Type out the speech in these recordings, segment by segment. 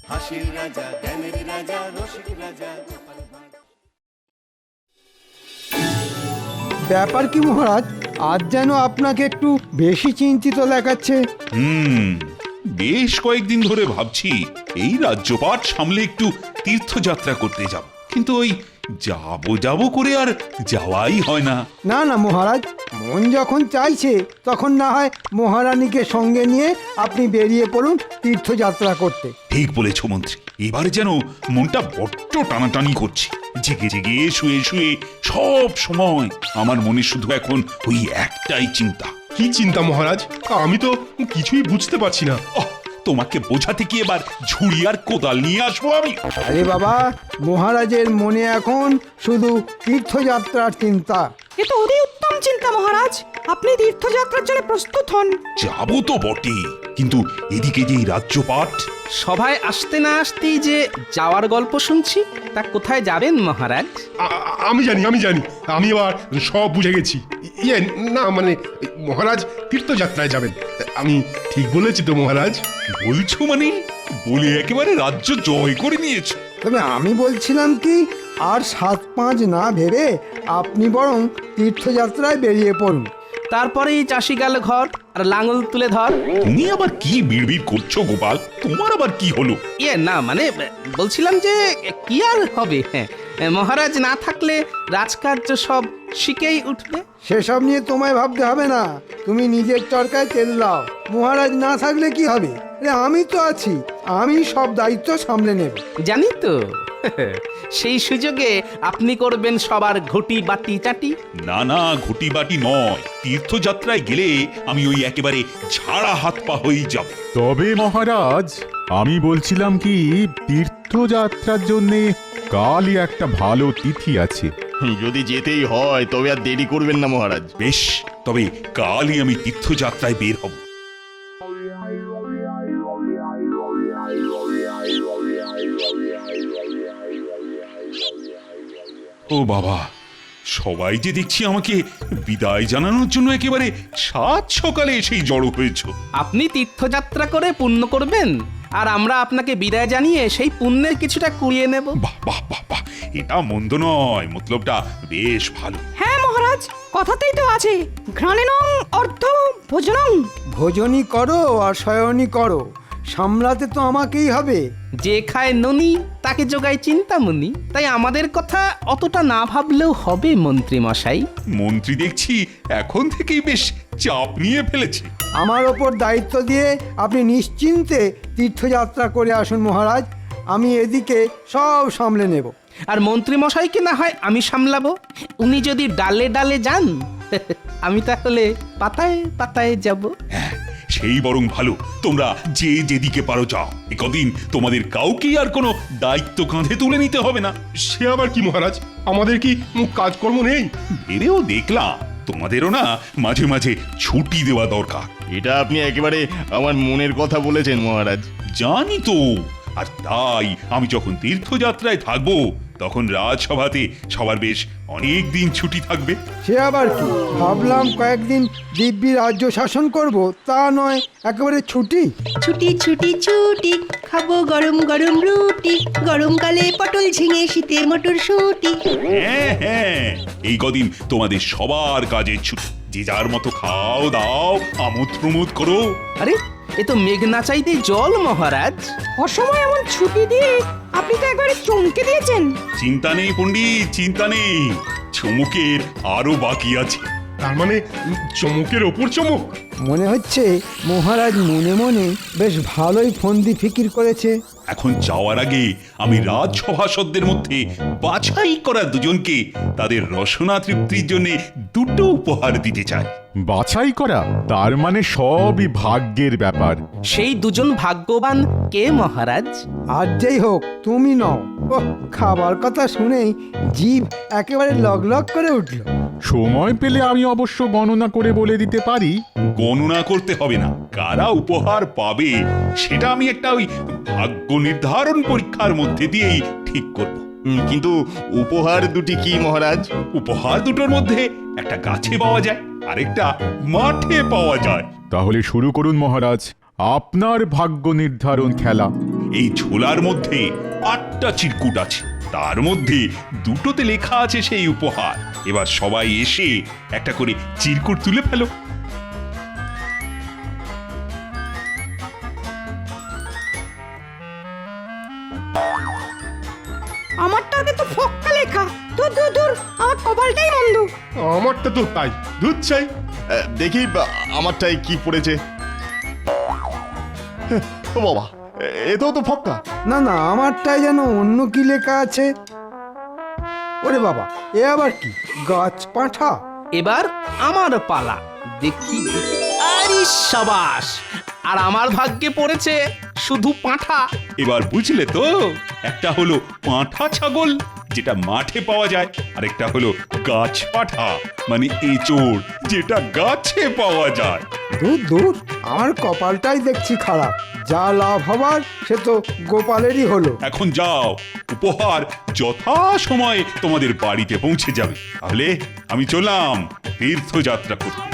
হাসির রাজা, জ্ঞানের রাজা, রসিক রাজা। ব্যাপার কি মহারাজ, আজ যেন আপনাকে একটু বেশি চিন্তিত দেখাচ্ছে। বেশ কয়েকদিন ধরে ভাবছি এই রাজ্যপাট সামলে একটু তীর্থযাত্রা করতে যাব, কিন্তু ওই যাব করে আর যাওয়াই হয় না। না না মহারাজ, মন যখন চাইছে তখন না হয় মহারানীকে সঙ্গে নিয়ে আপনি বেরিয়ে পড়ুন তীর্থযাত্রা করতে। ঠিক বলেছ মন্ত্রী, এবারে যেন মনটা বড্ড টানাটানি করছে। জেগে জেগে শুয়ে শুয়ে সব সময় আমার মনে শুধু এখন ওই একটাই চিন্তা। কি চিন্তা মহারাজ? আমি তো কিছুই বুঝতে পারছি না। তোমাকে বোঝাতে কি এবার ঝুড়ি আর কোদাল নিয়ে আসবো আমি? আরে বাবা, মহারাজের মনে এখন শুধু তীর্থযাত্রার চিন্তা। এ তো অতি উত্তম চিন্তা মহারাজ, আপনি তীর্থযাত্রার জন্য প্রস্তুত হন। যাবো তো বটে, কিন্তু এদিকে যে এই রাজ্যপাট। সভায় আসতে না আসতেই যে যাওয়ার গল্প শুনছি, তা কোথায় যাবেন মহারাজ? আমি জানি আমি এবার সব বুঝে গেছি। ইয়ে না মানে মহারাজ তীর্থযাত্রায় যাবেন। আমি ঠিক বলেছি তো মহারাজ? বলছো মানে? বলে একেবারে রাজ্য জয় করে নিয়েছো। তবে আমি বলছিলাম কি, আর 7-5 না ভেবে আপনি বরং তীর্থযাত্রায় বেরিয়ে পড়ুন। তারপরেই চাষি গেল ঘর, আর লাঙল তুলে ধর। তুমি আবার কি বিড়বিড় করছো গোপাল? তোমার আবার কি হলো? ইয়ে না মানে বলছিলাম যে কি আর হবে, হ্যাঁ মহারাজ না থাকলে রাজকার্য সব শিখেই উঠবে। সেসব নিয়ে তোমায় ভাবতে হবে না, তুমি নিজের চরকায় তেল দাও। মহারাজ না থাকলে কি হবে? আমি তো আছি, আমি সব দায়িত্ব সামলে নেব। জানি তো। সেই সুযোগে আপনি করবেন সবার ঘটি বাটি চাটি। না না, ঘটি বাটি নয়, তীর্থযাত্রায় গেলে আমি ওই একেবারে ঝাড়া হাত পা হয়েই যাব। তবে মহারাজ, আমি বলছিলাম কি, তীর্থযাত্রার জন্যে কালই একটা ভালো তিথি আছে। যদি যেতেই হয় তবে আর দেরি করবেন না মহারাজ। বেশ, তবে কালই আমি তীর্থযাত্রায় বের হব। ও বাবা, সবাই যে দেখছি আমাকে বিদায় জানানোর জন্য একেবারে সাত সকালে এসেই জড়ো হয়েছ। আপনি তীর্থযাত্রা করে পুণ্য করবেন, আর আমরা আপনাকে বিদায় জানিয়ে সেই পুণ্যের কিছুটা কুড়িয়ে নেব। বাহ বাহ বাহ বাহ, এটা মন্দ নয়, মতলবটা বেশ ভালো। হ্যাঁ মহারাজ, কথাতেই তো আছে ঘ্রাণেনং অর্থ ভোজনং। ভোজনই করো আর শয়নই করো, সামলাতে তো আমাকেই হবে। যে খায় ননি তাকে যোগায় চিন্তামণি। তাই আমাদের কথা অতটা না ভাবলেও হবে মন্ত্রী মশাই। মন্ত্রী দেখছি এখন থেকেই বেশ চাপ নিয়ে ফেলেছে। আমার ওপর দায়িত্ব দিয়ে আপনি নিশ্চিন্তে তীর্থযাত্রা করে আসুন মহারাজ, আমি এদিকে সব সামলে নেব। আর মন্ত্রী মশাইকে না হয় আমি সামলাবো। উনি যদি ডালে ডালে যান, আমি তাহলে পাতায় পাতায় যাব। হ্যাঁ, সেই বরং ভালো। তোমরা যে যেদিকে পারো যাও, একদিন তোমাদের কাউকেই আর কোনো দায়িত্ব কাঁধে তুলে নিতে হবে না। সে আবার কি মহারাজ? আমাদের কি কাজকর্ম নেই? ভেবেও দেখলাম তোমাদেরও না মাঝে মাঝে ছুটি দেওয়া দরকার। এটা আপনি একেবারে আমার মনের কথা বলেছেন মহারাজ। জানি তো, আর তাই আমি যখন তীর্থযাত্রায় থাকবো তখন রাজসভাতে সবার বেশ অনেক দিন ছুটি থাকবে। সে আবার কি, ভাবলাম কয়েকদিন দিব্যি রাজ্য শাসন করব, তা নয় একেবারে ছুটি। ছুটি ছুটি ছুটি, খাবো গরম গরম রুটি, গরমকালে পটল ঝিঙে, শীতে মটরশুঁটি। হ্যাঁ হ্যাঁ, এই কদিন তোমাদের সবার কাজের ছুটি। যে যার মতো খাও দাও, আমোদ প্রমোদ করো। আরে এ তো মেঘ না চাইতে জল মহারাজ। অসময় এমন ছুটি দিয়ে আপনি তো একবারে চমকে দিয়েছেন। চিন্তা নেই পণ্ডিত, চিন্তা নেই, চমকের আরো বাকি আছে। তার মানে চমকের ওপর চমক। মনে হচ্ছে মহারাজ মনে মনে বেশ ভালোই ফন্দি ফিকির করেছে। এখন যাওয়ার আগে আমি রাজসভাসদদের মধ্যে বাছাই করা দুজনকে তাদের রসনা তৃপ্তির জন্য দুটো উপহার দিতে চাই। বাছাই করা? তার মানে সবই ভাগ্যের ব্যাপার। সেই দুজন ভাগ্যবান কে মহারাজ? আর যেই হোক তুমি নও। ও, খাবার কথা শুনেই জিভ একেবারে লগলগ করে উঠল। সময় পেলে আমি অবশ্য গণনা করে বলে দিতে পারি। গণনা করতে হবে না, কারা উপহার পাবে সেটা আমি একটা ওই ভাগ্য নির্ধারণ পরীক্ষার মধ্যে দিয়েই ঠিক করব। কিন্তু উপহার দুটি কি মহারাজ? উপহার দুটোর মধ্যে একটা গাছে পাওয়া যায়, আরেকটা মাঠে পাওয়া যায়। তাহলে শুরু করুন মহারাজ আপনার ভাগ্য নির্ধারণ খেলা। এই ঝোলার মধ্যে 8টা চিরকুট আছে, তার মধ্যে 2টোতে লেখা আছে সেই উপহার। এবার সবাই এসে একটা করে চিরকুট তুলে ফেলো। আমারটাতে তো ফক্কা লেখা। দূর দূর দূর, আমার কপালটাই মন্দ। আমারটা তো তাই, দুধ চাই। দেখি আমারটাই কি পড়েছে। ও বাবা, এতেও তো ফক্কা। না না, আমারটাই যেন অন্য কি লেখা আছে। ওরে বাবা, এ আবার কি? গাছ পাঁঠা। এবার আমার পালা। দেখি আরে সাবাস, আর আমার ভাগ্যে পড়েছে শুধু পাঁঠা। এবার বুঝলে তো, একটা হলো পাঁঠা ছাগল যেটা মাঠে পাওয়া যায়, আরেকটা হলো গাছ পাঁঠা মানে এঁচোড় যেটা গাছে পাওয়া যায়। দূর দূর, আমার কপালটাই দেখছি খারাপ। যা লাভ হবার সে তো গোপালেরই হলো। এখন যাও, উপহার যথা সময়ে তোমাদের বাড়িতে পৌঁছে যাবে। তাহলে আমি চললাম তীর্থযাত্রা করতে।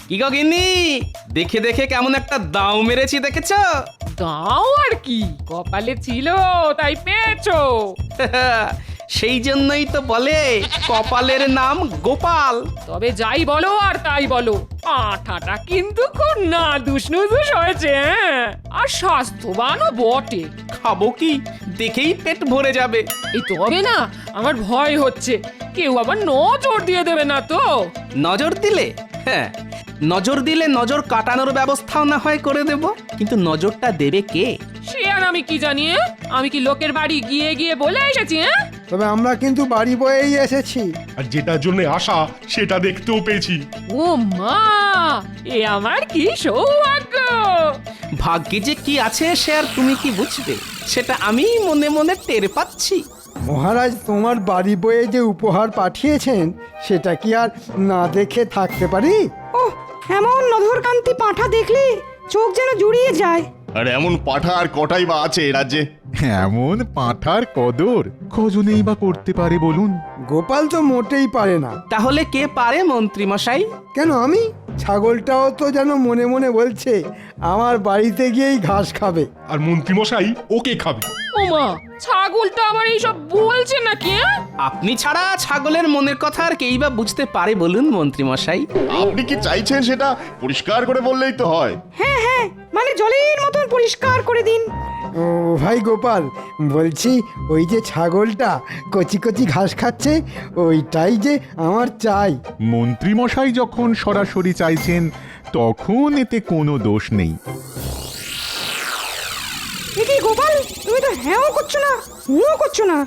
কি গো গিন্নি, দেখে দেখে কেমন একটা দাও মেরেছি দেখেছ? দাও আর কি, কপালে ছিল তাই পেয়েছো। সেই জন্যই তো বলে কপালের নাম গোপাল। তবে যাই বলো আর তাই বলো, পাঁঠাটা কিন্তু খুব না দুষ্ণুদুষ হয়েছে, হ্যাঁ? আর স্বাস্থ্যবানও বটে। খাবো কি, দেখেই পেট ভরে যাবে। এই তবে না, আমার ভয় হচ্ছে কেউ আবার নজর দিয়ে দেবে না তো। নজর দিলে? হ্যাঁ, নজর দিলে নজর কাটানোর ব্যবস্থাও না হয় করে দেব, কিন্তু নজরটা দেবে কে? সে আর আমি কি জানি, আমি কি লোকের বাড়ি গিয়ে গিয়ে বলে এসেছি? তবে আমরা কিন্তু বাড়ি বয়েই এসেছি। আর যেটার জন্য আশা সেটা দেখতেও পেয়েছি। ও মা, এ আমার কি সৌভাগ্য! ভাগ্যে যে কি আছে সে আর তুমি কি বুঝবে, সেটা আমি মনে মনে টের পাচ্ছি। মহারাজ তোমার বাড়ি বয়ে যে উপহার পাঠিয়েছেন সেটা কি আর না দেখে থাকতে পারি? ওহ, এমন নধরকান্তি পাঁঠা দেখলে চোখ যেন জুড়িয়ে যায়। আর এমন পাঠা আর কটাই বা আছে এ রাজ্যে? এমন পাঁঠার কদর কজনেই বা করতে পারে বলুন? গোপাল তো মোটেই পারে না। তাহলে কে পারে মন্ত্রী মশাই? কেন আমি? ছাগলটাও তো যেন মনে মনে বলছে আমার বাড়িতে গিয়েই ঘাস খাবে। আর মন্ত্রীমশাই ওকে খাবে। ও মা, ছাগলটা আবার এইসব বলছে নাকি? আপনি ছাড়া ছাগলের মনের কথা আর কেই বা বুঝতে পারে বলুন মন্ত্রী মশাই? আপনি কি চাইছেন সেটা পরিষ্কার করে বললেই তো হয়। হ্যাঁ হ্যাঁ, মানে জলের মতন পরিষ্কার করে দিন। ও ভাই গোপাল, বলছি ওই যে ছাগলটা কচি কচি ঘাস খাচ্ছে ওইটাই যে আমার চাই। মন্ত্রীমশাই যখন সরাসরি চাইছেন তখন এতে কোনো দোষ নেই। কি গোপাল, তুমি তো হ্যাঁও করছো না হুঁও করছো না।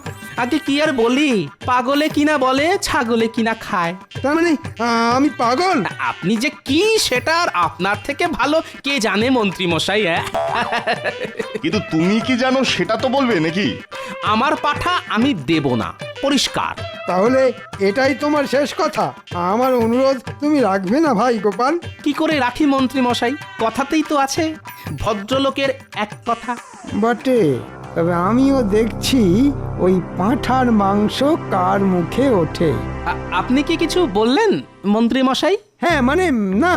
আগে কি আর বলি, পাগলে কিনা বলে ছাগলে কিনা খায়। তার মানে আমি পাগল? আপনি যে কি সেটা আর আপনার থেকে ভালো কে জানে মন্ত্রী মশাই। কিন্তু তুমি কি জানো সেটা তো বলবে নাকি? আমার পাঠা আমি দেব না, পরিষ্কার। তাহলে এটাই তোমার শেষ কথা? আমার অনুরোধ তুমি রাখবে না ভাই গোপাল? কি করে রাখি মন্ত্রী মশাই, কথাতেই তো আছে ভদ্রলোকের এক কথা। বটে, তবে আমিও দেখছি ওই পাঁঠার মাংস কার মুখে ওঠে। আপনি কি কিছু বললেন মন্ত্রী মশাই? হ্যাঁ মানে না,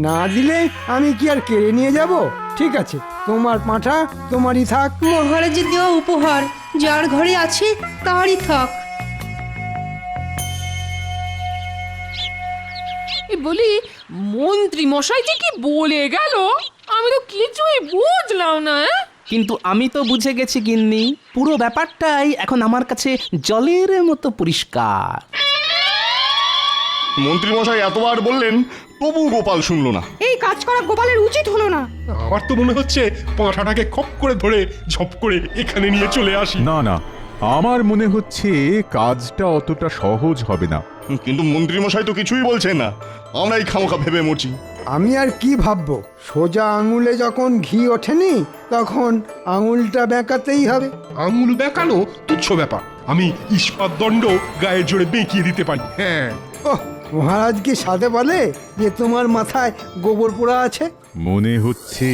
না দিলে আমি কি আর কেড়ে নিয়ে যাব? ঠিক আছে, তোমার পাঁঠা তোমারই থাক। মহারাজের দেওয়া উপহার যার ঘরে আছে তারই থাক। বলি, মন্ত্রী মশাই যে কি বলে গেল আমি তো কিছুই বুঝলাম না। কিন্তু আমি তো বুঝে গেছি গিন্নি, পুরো ব্যাপারটাই এখন আমার কাছে জলের মতো পরিষ্কার। মন্ত্রীমশাই এতবার বললেন তবু গোপাল শুনলো না। এই কাজ করা গোপালের উচিত হলো না। আমার তো মনে হচ্ছে পাঁঠাটাকে খপ করে ধরে ঝপ করে এখানে নিয়ে চলে আসি। না না, আমার মনে হচ্ছে কাজটা অতটা সহজ হবে না। কিন্তু মন্ত্রীমশাই তো কিছুই বলছেন না, আমরাই খামোখা ভেবে মরছি। আমি আর কি ভাববো? সোজা আঙুলে যখন ঘি ওঠেনি তখন আঙুলটা বেঁকাতেই হবে। আঙুল বেঁকানো তুচ্ছ ব্যাপার, আমি ইস্পাত দণ্ড গায়ের জোরে বেঁকিয়ে দিতে পারি। হ্যাঁ। ওহ, মহারাজ কি সাথে বলে যে তোমার মাথায় গোবর পোড়া আছে? মনে হচ্ছে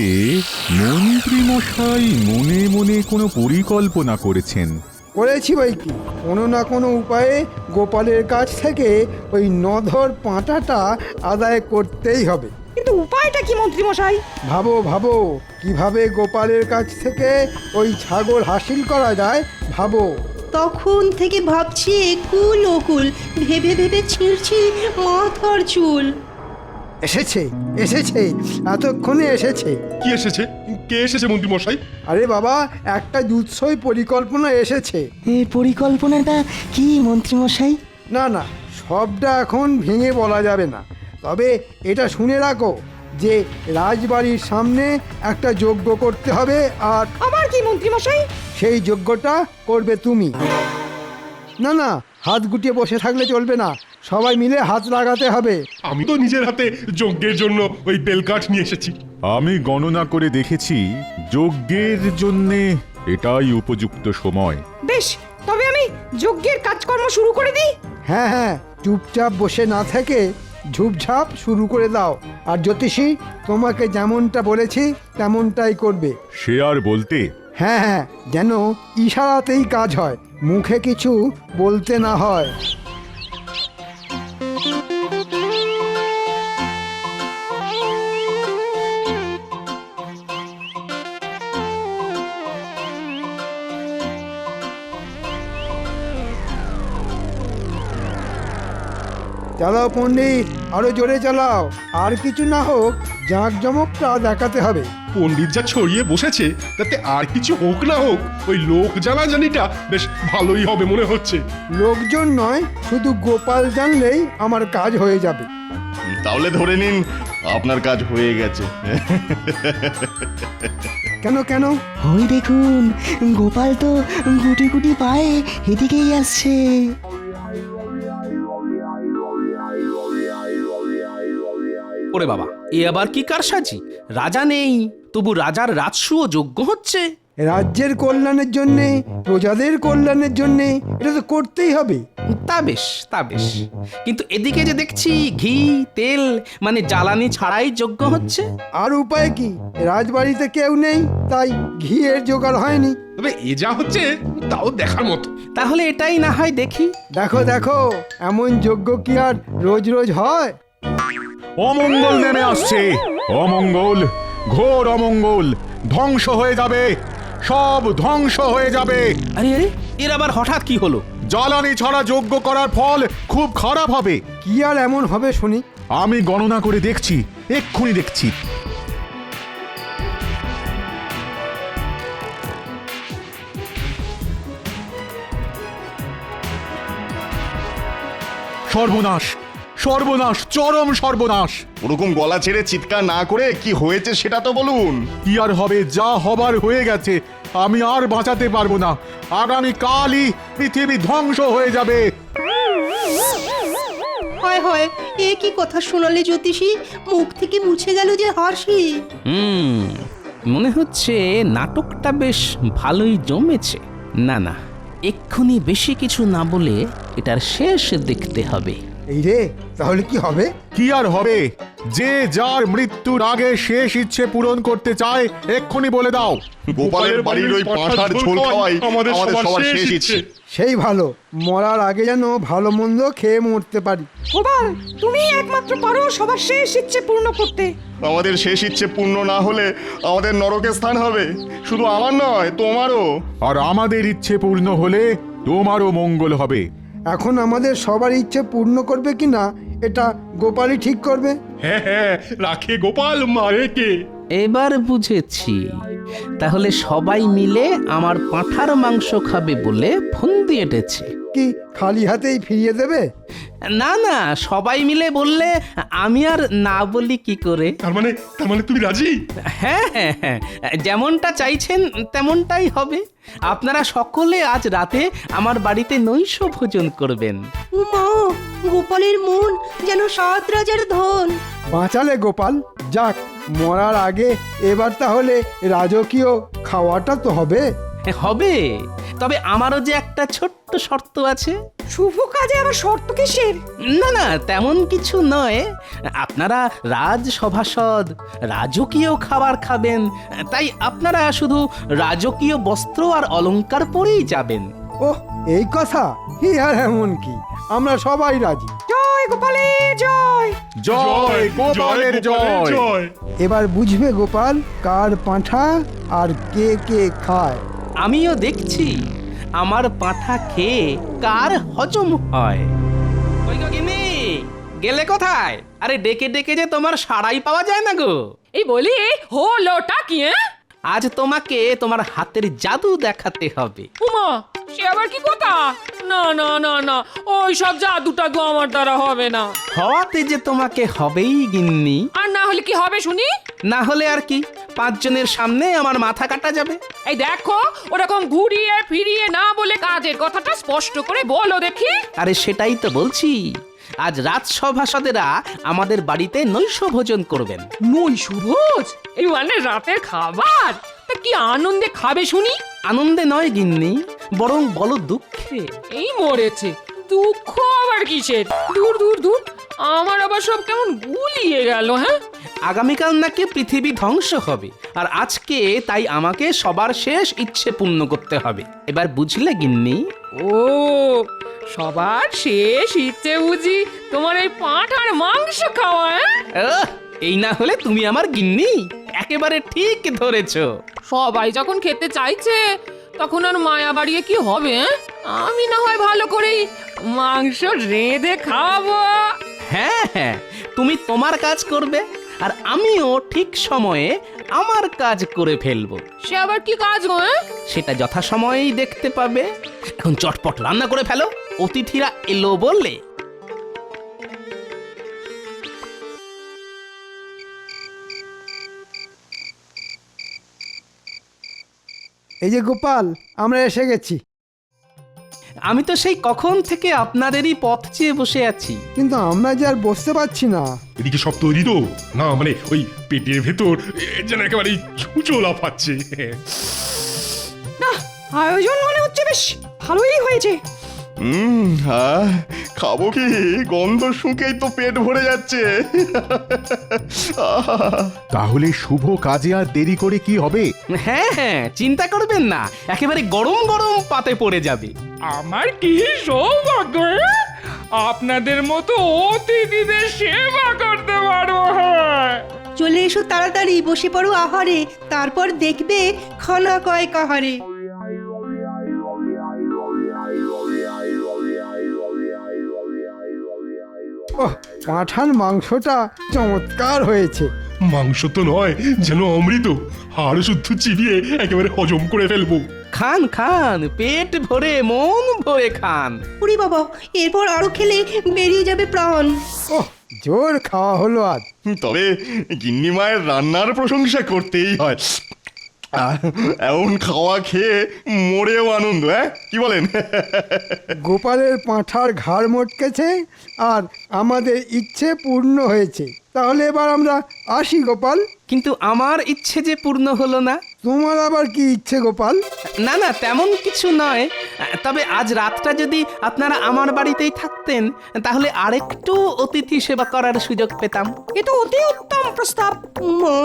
মন্ত্রীমশাই মনে মনে কোনো পরিকল্পনা করেছেন। করেছি বই কি, কোনো না কোনো উপায়ে গোপালের কাছ থেকে ওই নধর পাঁঠাটা আদায় করতেই হবে। কিন্তু উপায়টা কি মন্ত্রী মশাই? ভাবো ভাবো কিভাবে গোপালের কাছ থেকে ওই ছাগল হাসিল করা যায়, ভাবো। তখন থেকে ভাবছি একুল ওকুল, ভেবে ভেবে ছিঁড়ছি মাথার চুল। এসেছে এসেছে, এতক্ষণে এসেছে। কি এসেছে? কে এসেছে মন্ত্রী মশাই? আরে বাবা, একটা দুঃসই পরিকল্পনা এসেছে। এই পরিকল্পনাটা কি মন্ত্রী মশাই? না না, সবটা এখন ভেঙে বলা যাবে না, তবে এটা শুনে রাখো যে রাজবাড়ির সামনে একটা যজ্ঞ করতে হবে, আর আবার কি মন্ত্রী মশাই? সেই যজ্ঞটা করবে তুমি। না না, হাত গুটিয়ে বসে থাকলে চলবে না, সবাই মিলে হাত লাগাতে হবে। আমি তো নিজের হাতে যজ্ঞের জন্য ওই বেলকাঠ নিয়ে এসেছি। আমি গণনা করে দেখেছি যজ্ঞের জন্যে এটাই উপযুক্ত সময়। বেশ, তবে আমি যজ্ঞের কাজকর্ম শুরু করে দিই। হ্যাঁ হ্যাঁ, চুপচাপ বসে না থেকে ঝুপঝাপ শুরু করে দাও। আর জ্যোতিষী, তোমাকে যেমনটা বলেছি তেমনটাই করবে। সে আর বলতে। হ্যাঁ হ্যাঁ, যেন ইশারাতেই কাজ হয়, মুখে কিছু বলতে না হয়। চালাও পণ্ডিত, আরো জোরে চালাও, আর কিছু না হোক জাঁকজমকটা দেখাতে হবে। পণ্ডিত যা ছড়িয়ে বসেছে তাতে আর কিছু হোক না হোক ওই লোক জানাজানিটা বেশ ভালোই হবে মনে হচ্ছে। লোকজন নয়, শুধু গোপাল জানলেই আমার কাজ হয়ে যাবে। তাহলে ধরে নিন আপনার কাজ হয়ে গেছে। কেন কেন? ওই দেখুন, গোপাল তো গুটি গুটি পায়ে এদিকেই আসছে। ওরে বাবা, এ আবার কি কারসাজি? রাজা নেই, তবু রাজার রাজসূয় যজ্ঞ হচ্ছে। রাজ্যের কল্যাণের জন্যে, প্রজাদের কল্যাণের জন্যে এটা তো করতেই হবে। তা বেশ, তা বেশ, কিন্তু এদিকে যে দেখছি ঘি তেল মানে জ্বালানি ছাড়াই যজ্ঞ হচ্ছে। আর উপায় কি? রাজবাড়িতে কেউ নেই, তাই ঘিয়ের জোগাড় হয়নি। তবে এ যা হচ্ছে তাও দেখার মতো। তাহলে এটাই না হয় দেখি। দেখো দেখো, এমন যজ্ঞ কি আর রোজ রোজ হয়? অমঙ্গল নেমে আসছে, অমঙ্গল, ঘোর অমঙ্গল, ধ্বংস হয়ে যাবে, সব ধ্বংস হয়ে যাবে। আরে আরে, এর আবার হঠাৎ কি হলো? জ্বালানি ছাড়া যজ্ঞ করার ফল খুব খারাপ হবে। কি আর এমন হবে শুনি? আমি গণনা করে দেখছি, এক্ষুনি দেখছি। সর্বনাশ, সর্বনাশ, চরম সর্বনাশ। ওরকম গলা ছেড়ে চিৎকার না করে কি হয়েছে সেটা তো বলুন। কি আর হবে? যা হবার হয়ে গেছে, আমি আর বাঁচাতে পারবো না। আগামী কালই পৃথিবী ধ্বংস হয়ে যাবে। হয় হয়, এ কি কথা শোনালে জ্যোতিষী? মুখ থেকে মুছে গেল যে হাসি। মনে হচ্ছে নাটকটা বেশ ভালোই জমেছে। না না, এক্ষুনি বেশি কিছু না বলে এটার শেষ দেখতে হবে। এই রে, তাহলে কি হবে? কি আর হবে? যে যার মৃত্যুর আগে শেষ ইচ্ছে পূরণ করতে চায় এক্ষুনি বলে দাও। গোপালের বাড়ির ওই পাঁঠার ঝোল খাওয়াই আমাদের সবার শেষ ইচ্ছে। সেই ভালো, মরার আগে যেন ভালো মন্দ খেয়ে মরতে পারি। গোপাল, তুমি একমাত্র পারো সবার শেষ ইচ্ছে পূর্ণ করতে। আমাদের শেষ ইচ্ছে পূর্ণ না হলে আমাদের নরকে স্থান হবে, শুধু আমার নয় তোমারও। আর আমাদের ইচ্ছে পূর্ণ হলে তোমারও মঙ্গল হবে। এখন আমাদের সবার ইচ্ছে পূর্ণ করবে কি না এটা গোপালই ঠিক করবে। হ্যাঁ হ্যাঁ, রাখে গোপাল মারে কে। এবার বুঝেছি, তাহলে সবাই মিলে আমার পাঁঠার মাংস খাবে বলে ফন্দি এঁটেছে। কি খালি হাতেই ফিরিয়ে দেবে? না না, সবাই মিলে বললে আমি আর না বলি কি করে? তার মানে তুমি রাজি? হ্যাঁ হ্যাঁ হ্যাঁ, যেমনটা চাইছেন তেমনটাই হবে। আপনারা সকলে আজ রাতে আমার বাড়িতে নৈশ ভোজন করবেন। উমা, গোপালের মন যেন 7 রাজার ধন। বাঁচালে গোপাল, যাক, মরার আগে এবার তাহলে রাজকীয় খাওয়াটা তো হবে। হবে, তবে আমারও যে একটা ছোট্ট শর্ত আছে। শুভ কাজে আবার শর্ত কিসের? না না, তেমন কিছু নয়। আপনারা রাজসভাসদ, রাজকীয় খাবার খাবেন, তাই আপনারা শুধু রাজকীয় বস্ত্র আর অলংকার পরেই যাবেন। ওহ, এই কথা? হি আর এমন কি, আমরা সবাই রাজি। জয় গোপালের জয়। জয় গোপালের জয়। এবার বুঝবে গোপাল কার পাঁঠা আর কে কে খায়। আমিও দেখছি আমার পাঁঠা খেয়ে কার হজম হয়। কই গো গিন্নি, গেলে কোথায়? আরে ডেকে ডেকে যে তোমার সাড়াই পাওয়া যায় না গো। এই বলি হলোটা কি? আজ তোমাকে তোমার হাতের জাদু দেখাতে হবে। উমা, সে আবার কি কথা? না না না না, ওই সব জাদু টাদু আমার দ্বারা হবে না। হওয়াতে যে তোমাকে হবেই গিন্নি। আর না হলে কি হবে শুনি? না হলে আর কি, 5 জনের সামনে আমার মাথা কাটা যাবে। এই দেখো, ওরকম ঘুরিয়ে ফিরিয়ে না বলে কাজের কথাটা স্পষ্ট করে বলো দেখি। আরে সেটাই তো বলছি, আজ রাজসভাসদেরা আমাদের বাড়িতে নৈশ ভোজন করবেন। নৈশভোজ? এই মানে রাতের খাবার? তা কি আনন্দে খাবে শুনি? আনন্দে নয় গিন্নি, বরং বলো দুঃখে। এই মরেছে, দুঃখ আবার কিসের? দূর দূর দূর, আমার আবার সব কেমন গুলিয়ে গেল। হ্যাঁ, আগামীকাল নাকি পৃথিবী ধ্বংস হবে, আর আজকে তাই আমাকে সবার শেষ ইচ্ছে পূর্ণ করতে হবে। এবার বুঝলে গিন্নি? ও, সবার শেষ ইচ্ছে বুঝি তোমার এই পাঁঠার মাংস খাওয়া? আহ, এই না হলে তুমি আমার গিন্নি? একেবারে ঠিক ধরেছো। সবাই যখন খেতে চাইছে তখন আর মায়া বাড়িয়ে কি হবে? আমি না হয় ভালো করেই মাংস রেঁধে খাবো। হ্যাঁ হ্যাঁ, তুমি তোমার কাজ করবে, আর আমিও ঠিক সময়ে আমার কাজ করে ফেলবো। সে আবার কি কাজ গো? সেটা যথাসময়েই দেখতে পাবে। এখন চটপট রান্না করে ফেলো, অতিথিরা এলো বললে। এই যে গোপাল, আমরা এসে গেছি। আমি তো সেই কখন থেকে আপনাদেরই পথ চেয়ে বসে আছি। কিন্তু আমরা যে আর বসতে পারছি না। এদিকে সব তৈরি তো? না মানে ওই পেটের ভেতর যেন একেবারে ছুঁচো লাফাচ্ছে। না, আয়োজন মনে হচ্ছে বেশ ভালোই হয়েছে। হ্যাঁ, খাবো কি? গন্ধ শুঁকেই তো পেট ভরে যাচ্ছে। তাহলে শুভ কাজে আর দেরি করে কি হবে? হ্যাঁ হ্যাঁ, চিন্তা করবেন না, একেবারে গরম গরম পাতে পড়ে যাবে। আমার কি সৌভাগ্য, আপনাদের মতো অতিথিদের সেবা করতে পারবো। চলে এসো তাড়াতাড়ি, বসে পড়ো আহারে, তারপর দেখবে খানা কয় কাহারে। ওহ, পাঁঠার মাংসটা চমৎকার হয়েছে। মাংস তো নয়, যেন অমৃত। হাড় শুদ্ধ চিবিয়ে একেবারে হজম করে ফেলবো। খান খান, পেট ভরে মন ভরে খান। উরি বাবা, এরপর আরো খেলে বেরিয়ে যাবে প্রাণ। ওহ, জোর খাওয়া হলো আজ। তবে গিন্নি মায়ের রান্নার প্রশংসা করতেই হয়। এমন খাওয়া খেয়ে মরেও আনন্দ। হ্যাঁ, কি বলেন? গোপালের পাঁঠার ঘাড় মটকেছে আর আমাদের ইচ্ছে পূর্ণ হয়েছে। তাহলে এবার আমরা আসি গোপাল। কিন্তু আমার ইচ্ছে যে পূর্ণ হলো না। তোমার আবার কি ইচ্ছে গোপাল? না না, তেমন কিছু নয়, তবে আজ রাতটা যদি আপনারা আমার বাড়িতেই থাকতেন তাহলে আরেকটু অতিথি সেবা করার সুযোগ পেতাম। এ তো অতি উত্তম প্রস্তাব। মা,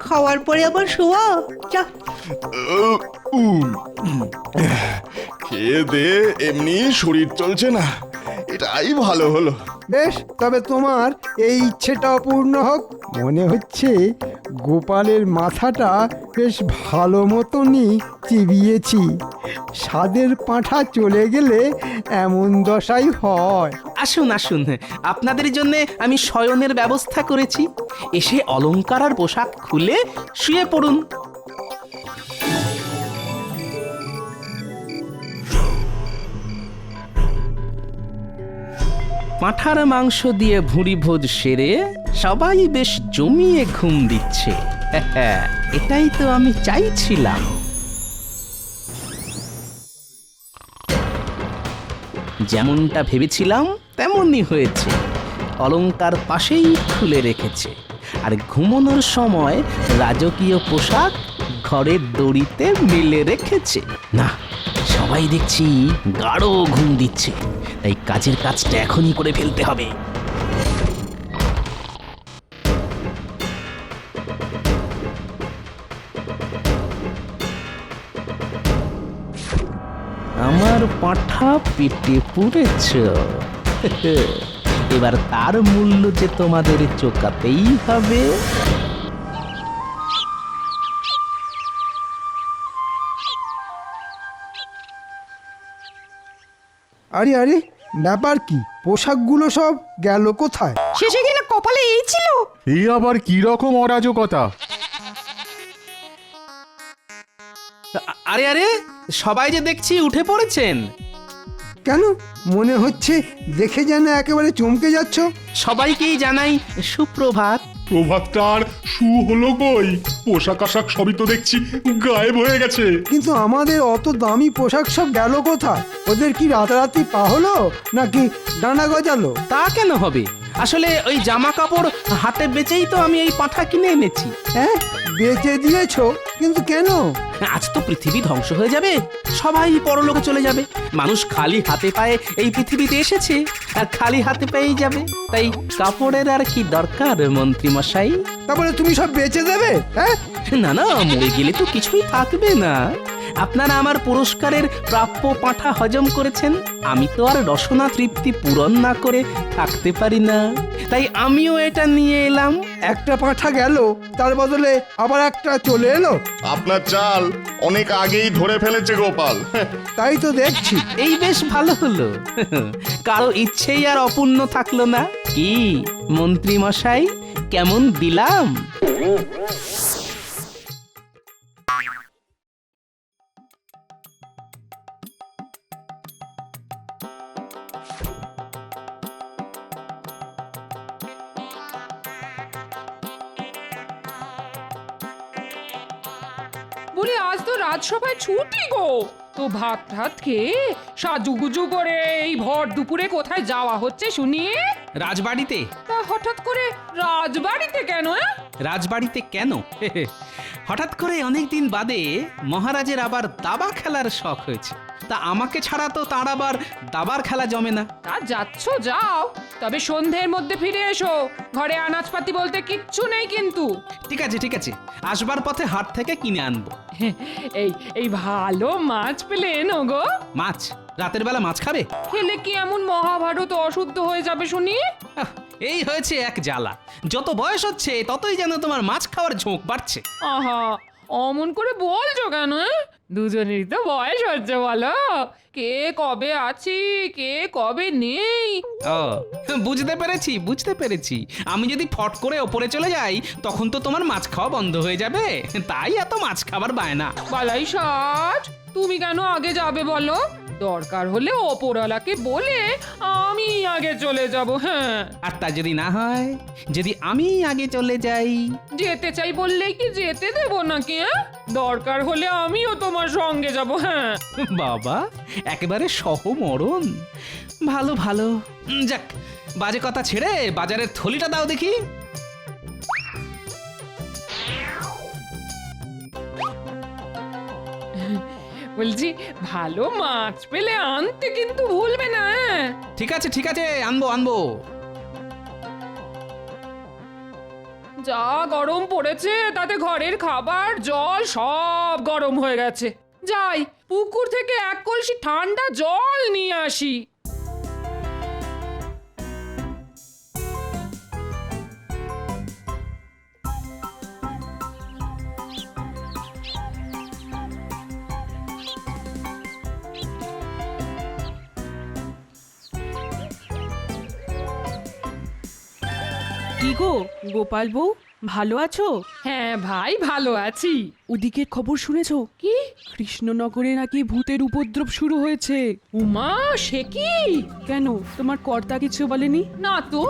খাওয়ার পরে আবার শোয়া যা। খেয়ে দে এমনি শরীর চলছে না, এটাই ভালো হলো। বেশ, তবে তোমার এই ইচ্ছেটাও পূর্ণ হোক। মনে হচ্ছে গোপালের মাথাটা বেশ ভালো মতনই চিবিয়েছি। স্বাদের পাঁঠা চলে গেলে এমন দশাই হয়। আসুন আসুন, আপনাদের জন্য আমি শয়নের ব্যবস্থা করেছি। এসে অলংকার আর পোশাক খুলে শুয়ে পড়ুন। পাঁঠার মাংস দিয়ে ভুঁড়ি ভোজ সেরে সবাই বেশ জমিয়ে ঘুম দিচ্ছে। এটাই তো আমি চাইছিলাম। যেমনটা ভেবেছিলাম তেমনই হয়েছে। অলংকার পাশেই খুলে রেখেছে, আর ঘুমানোর সময় রাজকীয় পোশাক ঘরের দড়িতে মেলে রেখেছে। না, সবাই দেখছি গাঢ় ঘুম দিচ্ছে, তাই কাজের কাজটা এখনই করে ফেলতে হবে। আমার মাথা পেটে পুড়েছ। এবার তার মূল্য যে তোমাদের চোকাতেই হবে। আরে আরে, ব্যাপার কি? পোশাকগুলো সব গেল কোথায়? শেষে কিনা কপালে এই ছিল। এই আবার কি রকম অরাজকতা? আরে আরে, সবাই যে দেখছি উঠে পড়েছেন। কেন, মনে হচ্ছে দেখে যেন একেবারে চমকে যাচ্ছ। সবাইকেই জানাই সুপ্রভাত। প্রভাতটার শু হলো কই? পোশাক আশাক সবই তো দেখছি গায়েব হয়ে গেছে। কিন্তু আমাদের অত দামি পোশাক সব গেল কোথায়? ওদের কি রাতারাতি পা হলো নাকি ডানা গজালো? তা কেন হবে? আসলে ওই জামা কাপড় হাটে বেচেই তো আমি এই পাঁঠা কিনে এনেছি। হ্যাঁ, বেচে দিয়েছো, কিন্তু কেন? আজ তো পৃথিবী ধ্বংস হয়ে যাবে, সবাই পরলোকে চলে যাবে। মানুষ খালি হাতে পায়ে এই পৃথিবীতে এসেছে আর খালি হাতে পেয়েই যাবে। তাই কাপড়ের আর কি দরকার মন্ত্রী মশাই? তারপরে তুমি সব বেচে দেবে? হ্যাঁ, না না, মরে গেলে তো কিছুই থাকবে না। আপনারা আমার পুরস্কারের প্রাপ্য পাঁঠা হজম করেছেন, আমি তো আর রসনা তৃপ্তি পূরণ না করে থাকতে পারি না। তাই আমিও এটা নিয়ে এলাম। একটা পাঁঠা গেল, তার বদলে আবার একটা চলে এলো। আপনার চাল অনেক আগেই ধরে ফেলেছে গোপাল। তাই তো দেখছি। এই বেশ ভালো হলো, কারো ইচ্ছেই আর অপূর্ণ থাকলো না। কি মন্ত্রী মশাই, কেমন দিলাম? বলি আজ তো রাজসভায় ছুটি গো, তো ভাত ভাত খেয়ে সাজুগুজু করে এই ভর দুপুরে কোথায় যাওয়া হচ্ছে শুনি? রাজবাড়িতে। তা হঠাৎ করে রাজবাড়িতে কেন? রাজবাড়িতে কেন? হঠাৎ করে অনেকদিন বাদে মহারাজের আবার দাবা খেলার শখ হয়েছে। তা আমাকে ছাড়া তো তার আবার দাবার খেলা জমে না। তা যাচ্ছ যাও, তবে সন্ধ্যের মধ্যে ফিরে এসো। ঘরে আনাজপাতি বলতে কিচ্ছু নেই কিন্তু। ঠিক আছে ঠিক আছে, আসবার পথে হাট থেকে কিনে আনবো। এই এই ভালো মাছ পেলে এনো গো। মাছ? রাতের বেলা মাছ খাবে? খেলে কি এমন মহাভারত অশুদ্ধ হয়ে যাবে শুনি? আহ, এই হয়েছে এক জ্বালা। যত বয়স হচ্ছে ততই যেন তোমার মাছ খাওয়ার ঝোঁক বাড়ছে। আহা, অমন করে বলছো কেন? দুজনেরই তো বয়স হচ্ছে, বলো। কে কবে আছি, কে কবে নেই। ও, বুঝতে পেরেছি বুঝতে পেরেছি। আমি যদি ফট করে ওপরে চলে যাই তখন তো তোমার মাছ খাওয়া বন্ধ হয়ে যাবে, তাই এত মাছ খাবার বায়না। বালাই ষাট, তুমি কেন আগে যাবে বলো? দরকার হলে ওপরওয়ালাকে বলে আমি আগে চলে যাব। হ্যাঁ, আর তা যদি না হয়, যদি আমি আগে চলে যাই? যেতে চাই বললেই কি যেতে দেবো নাকি? দরকার হলে আমিও তোমার সঙ্গে যাব। হ্যাঁ বাবা, একেবারে সহমরণ। ভালো ভালো। যাক, বাজে কথা ছেড়ে বাজারের থলিটা দাও দেখি। বলছি ভালো মাছ পেলে আনতে কিন্তু ভুলবে না। ঠিক আছে ঠিক আছে, আনবো আনবো। যা গরম পড়েছে, তাতে ঘরের খাবার জল সব গরম হয়ে গেছে। যাই পুকুর থেকে এক কলসি ঠান্ডা জল নিয়ে আসি। কি গো গোপাল বউ, ভালো আছো? হ্যাঁ ভাই, ভালো আছি। ওদিকের খবর শুনেছো? কি? কৃষ্ণনগরে নাকি ভূতের উপদ্রব শুরু হয়েছে। উমা, সে কি? কেন, তোমার কর্তা কিছু বলেনি? না তো।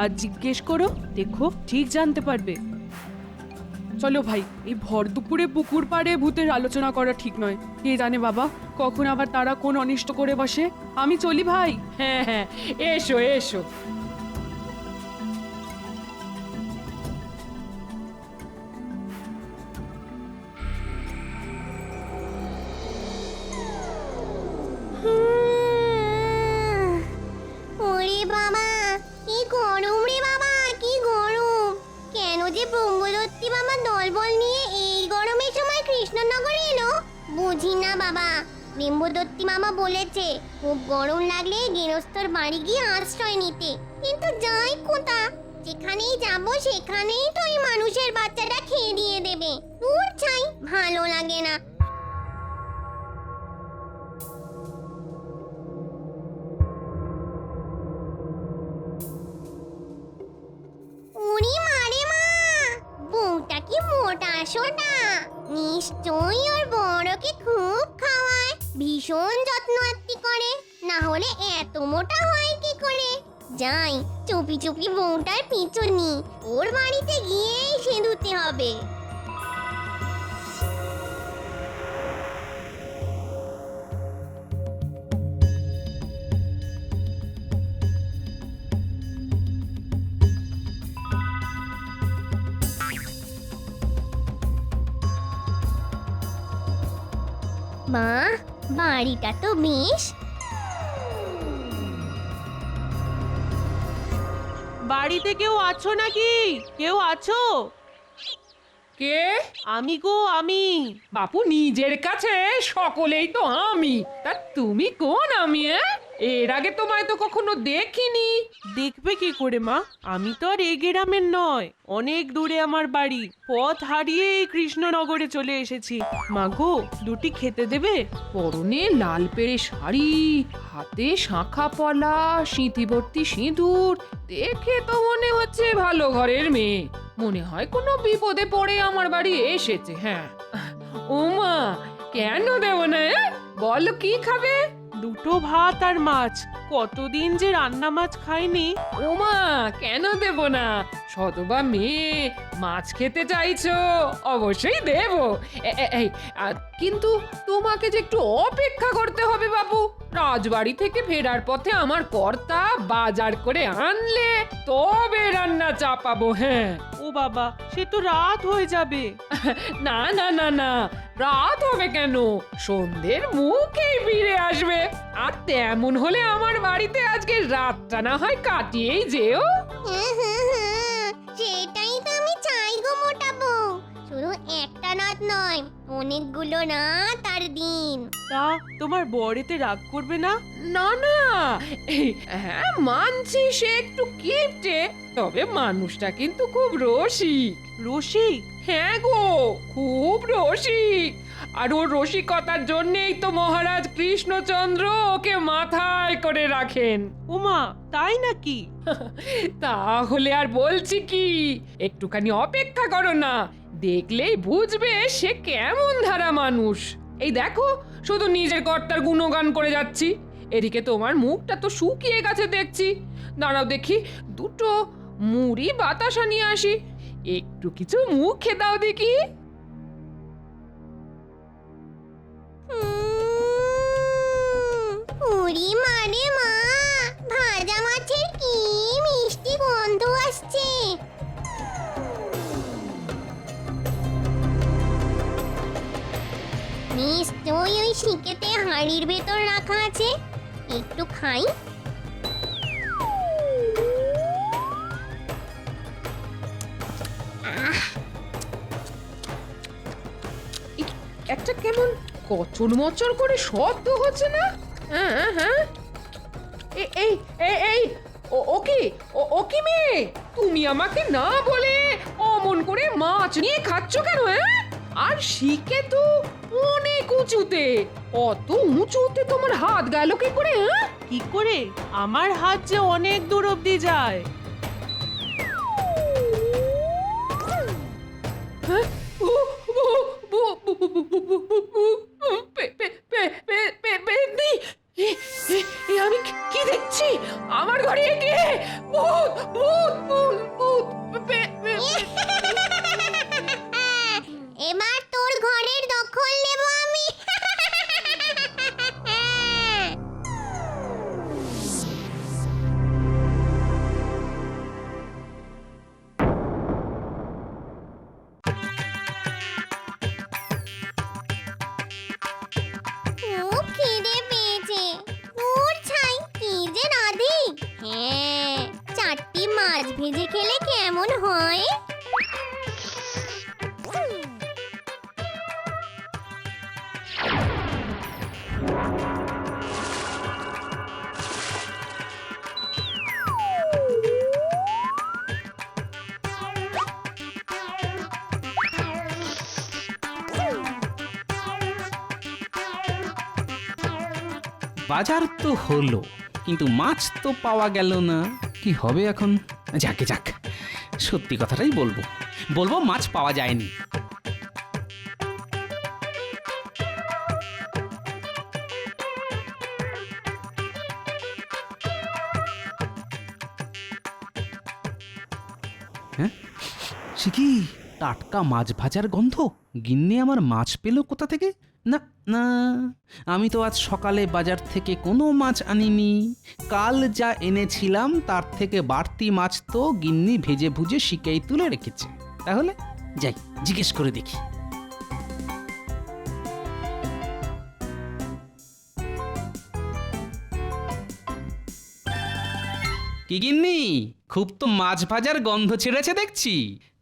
আর জিজ্ঞেস করো, দেখো ঠিক জানতে পারবে। চলো ভাই, এই ভর দুপুরে পুকুর পাড়ে ভূতের আলোচনা করা ঠিক নয়। কে জানে বাবা, কখন আবার তারা কোন অনিষ্ট করে বসে। আমি চলি ভাই। হ্যাঁ হ্যাঁ, এসো এসো। ওরে বাবা, কি গরম রে বাবা, কি গরম! কেন যে ব্রহ্মদত্তি বাবা দলবল নিয়ে এই গরমের সময় কৃষ্ণনগরে এলো বুঝি না বাবা। বিম্বদত্তি মামা বলেছে খুব গরম লাগলে গৃহস্থর বাড়ি গিয়ে আশ্রয় নিতে, কিন্তু যাই কোথা, যেখানেই যাব সেখানেই তো ওই মানুষের বাচ্চাটা খেয়ে দিয়ে দেবে। দূর ছাই, ভালো লাগে না। উড়ি মারে মা, বউটা কি মোটা সোটা, নিশ্চয়ই ওর বড়কে খুব খাওয়ায়, ভীষণ যত্ন আত্তি করে, না হলে এত মোটা হয় কি করে। যাই, চুপি চুপি বউটার পিছু নি, ওর বাড়িতে গিয়েই সিঁদুরতে হবে। মা, বাড়িটা তো বেশ। বাড়িতে কেউ আছো নাকি? কেউ আছো? কে? আমি গো, আমি। বাপু নিজের কাছে সকলেই তো আমি, তা তুমি কোন আমি? এর আগে তোমায় তো কখনো দেখিনি। দেখবে কি করে মা? আমি তো আর এই গ্রামের নয়, অনেক দূরে আমার বাড়ি। পথ হারিয়ে এই কৃষ্ণনগরে চলে এসেছি। মা গো, দুটি খেতে দেবে? পরনে লাল পেড়ে শাড়ি, হাতে শাঁখা পলা, সিঁথি ভর্তি সিঁদুর, দেখে তো মনে হচ্ছে ভালো ঘরের মেয়ে। মনে হয় কোনো বিপদে পড়ে আমার বাড়ি এসেছে। হ্যাঁ, ওমা, কেন দেব না? বলো কি খাবে? দুটো ভাত আর মাছ। কতদিন যে রান্না মাছ খাইনি। ওমা, কেন দেব না? সতবা মেয়ে, মাছ খেতে চাইছো, অবশ্যই দেব। এই, কিন্তু তোমাকে যে একটু অপেক্ষা করতে হবে বাবু। রাজবাড়ি থেকে ফেরার পথে আমার কর্তা বাজার করে আনলে তবে রান্না চাপাবো। হ্যাঁ। ও বাবা, সে তো রাত হয়ে যাবে। না না না না, রাত হবে কেন? সন্ধ্যের মুখেই ফিরে আসবে। আর তেমন হলে আমার বাড়িতে আজকে রাতটা না হয় কাটিয়েই যেও। সেটাই তো আমি চাই গো মোটা বউ। শুধু একটা রাত নয়, অনেকগুলো রাত আর দিন। তা তোমার বরেতে রাগ করবে না? না না, হ্যাঁ মানছি সে একটু কিপটে, তবে মানুষটা কিন্তু খুব রসিক। রসিক? হ্যাঁ গো, খুব রসিক। আর ওর রসিকতার জন্যেই তো মহারাজ কৃষ্ণচন্দ্র ওকে মাথায় করে রাখেন। ওমা, তাই নাকি? তাহলে আর বলছি কি, একটুখানি অপেক্ষা করো না, দেখলেই বুঝবে সে কেমন ধারা মানুষ। এই দেখো, শুধু নিজের কর্তার গুণগান করে যাচ্ছি, এদিকে তোমার মুখটা তো শুকিয়ে গেছে দেখছি। দাঁড়াও দেখি, দুটো মুড়ি বাতাসা নিয়ে আসি, একটু কিছু মুখে দাও দেখি। উড়ি মারে মা, ভাজা মাছের কি মিষ্টি গন্ধ আসছে। নিশ্চয়ই ওই শিকেতে হাঁড়ির ভেতর রাখা আছে, একটু খাই। একটা কেমন কচর মচর করে শব্দ হচ্ছে না? হ্যাঁ হ্যাঁ, এই এই এই, ও কি মেয়ে, তুমি আমাকে না বলে অমন করে মাছ নিয়ে খাচ্ছ কেন? আর শিখে তো অনেক উঁচুতে, অত উঁচুতে তোমার হাত গেল কি করে? কি করে? আমার হাত যে অনেক দূর অব্দি যায়। আমি কি দেখছি? আমার ঘরে কে? ভূত ভূত ভূত ভূত! এবার তোর ঘরের দখল নেব আমি। খুব খিদে পেয়েছে। দূর ছাই, কি যে রাধি। হ্যাঁ, 4টি মাছ ভেজে খেলে কেমন হয়? বাজার তো হলো, কিন্তু মাছ তো পাওয়া গেল না। কি হবে এখন? যাকে যাক, সত্যি কথাটাই বলবো, মাছ পাওয়া যায়নি। হ্যাঁ, সে কি টাটকা মাছ ভাজার গন্ধ? গিন্নি আমার মাছ পেল কোথা থেকে? না না, আমি তো আজ সকালে বাজার থেকে কোনো মাছ আনিনি। কাল যা এনেছিলাম তার থেকে বাড়তি মাছ তো গিন্নি ভেজে ভুজে শিকেই তুলে রেখেছে। তাহলে যাই, জিজ্ঞেস করে দেখি। কি গিন্নি, খুব তো মাছ ভাজার গন্ধ ছেড়েছে দেখছি।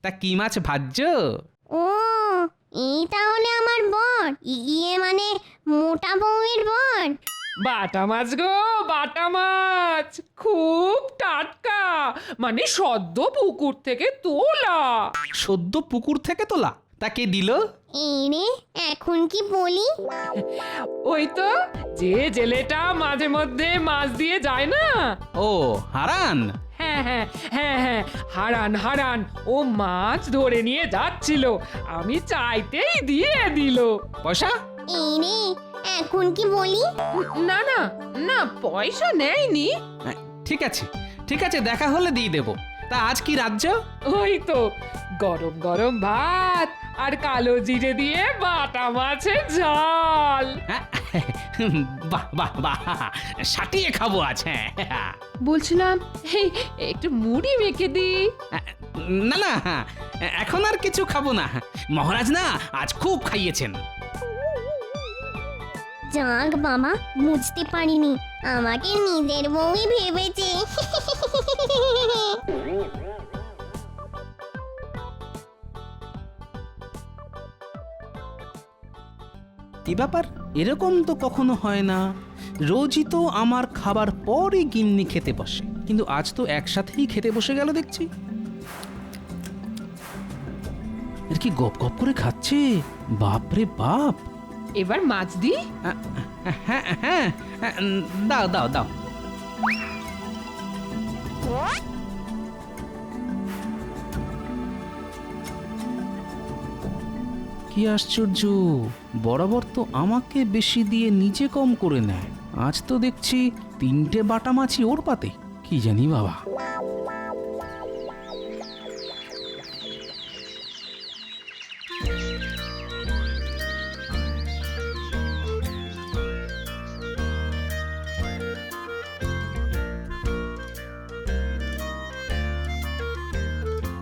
তা কি মাছ ভাজছো? ও, এই তাহলে আমার বর, ইয়ে মানে মোটা বউয়ের বর। বাটা মাছ গো, বাটা মাছ, খুব টাটকা, মানে সদ্য পুকুর থেকে তোলা। সদ্য পুকুর থেকে তোলা? তা কে দিল? এই রে, এখন কি বলি? ওই তো যে জেলেটা মাঝে মধ্যে মাছ দিয়ে যায় না। ও, হারান। হ্যাঁ হ্যাঁ হ্যাঁ হ্যাঁ, হারান হারান। ও মাছ ধরে নিয়ে যাচ্ছিল, আমি চাইতেই দিয়ে দিল। পয়সা? এই রে, এখন কি বলি? না না না, পয়সা নেয়নি। ঠিক আছে ঠিক আছে, দেখা হলে দিয়ে দেব। তা আজ কি রাজ্য? ওই তো গরম গরম ভাত আর কালো জিরে দিয়ে বাটা মাছের ঝাল। বাহ বাহ বাহ, সাটিয়ে খাবো আজ। হ্যাঁ, বলছিলাম এই একটু মুড়ি মেখে দি। না না, এখন আর কিছু খাবো না। মহারাজ না আজ খুব খাইয়েছেন। যাক বাবা, বুঝতে পারিনি, আমাকে নিজের বউই ভেবেছে। কি ব্যাপার? এরকম তো কখনো হয় না। রোজই তো আমার খাবার পরই গিন্নি খেতে বসে, কিন্তু আজ তো একসাথেই খেতে বসে গেল দেখছি। এর কি গপ গপ করে খাচ্ছে? বাপরে বাপ! এবার মাছ দি। হ্যাঁ হ্যাঁ, দাও দাও দাও। কি আশ্চর্য, বরাবর তো আমাকে বেশি দিয়ে নিজে কম করে নেয়, আজ তো দেখছি 3টে বাটা মাছই ওর পাতে। কি জানি বাবা।